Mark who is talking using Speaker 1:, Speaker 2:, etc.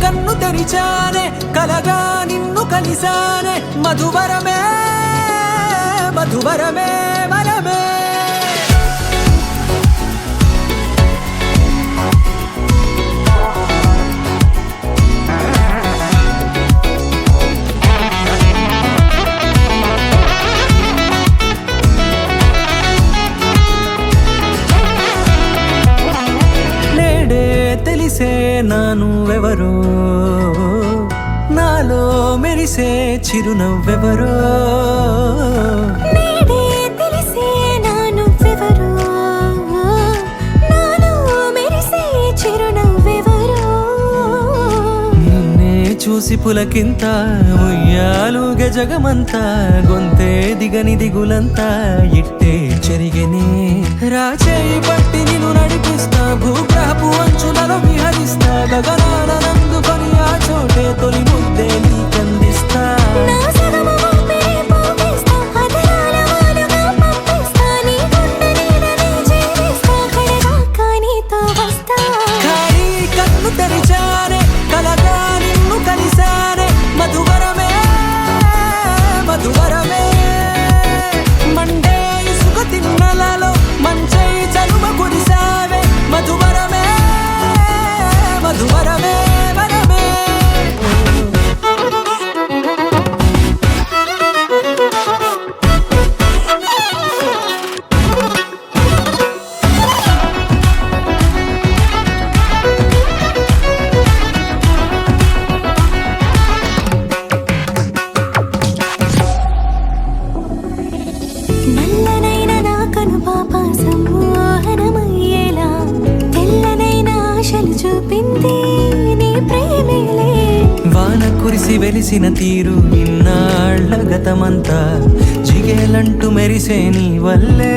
Speaker 1: కన్ను తెరిచానే కలగా నిన్ను కలిసానే మధువరమే మధువరమే వరమే తెలిసే నానువెవరో నాలో మెరిసే చిరునవ్వెవరో
Speaker 2: నేడే తెలిసే నానువెవరో నాలో మెరిసే చిరునవ్వెవరో
Speaker 1: నిన్నే చూసి పులకింత ఉయ్యాలుగే జగమంతా గొంతే దిగని దిగులంతా ఇట్టే చెరిగెనే రాచేయి పట్టి నిన్ను నడిపిస్తా భూగ్రహపు అంచులలో విహరిస్తా గగనానందుకొని ఆ చోటే తొలి ముద్దే నీకందిస్తా
Speaker 2: నా సగము ఊపిరి పోగిస్తా అదరాల వాలుగా పంపిస్తా నీ గుండె నీడనే చేరిస్తా కడదాకా నీతో వస్తా
Speaker 1: ఖాళీ కన్ను తెరిచానే కలగా నిన్ను కలిసానే మధువరమే మధువరమే మండే ఇసుక తిన్నలలో మంచై చలువ కురిసావే మధువరమే మధువరమే వరమే
Speaker 2: నల్లనైన నా కనుపాప సమ్మోహనమయ్యేలా తెల్లనైన ఆశలు చూపింది నీ ప్రేమేలే
Speaker 1: వాన కురిసి వెలిసిన తీరు ఇన్నాళ్ల గతమంతా జిగేలంటూ మెరిసే నీ వల్లే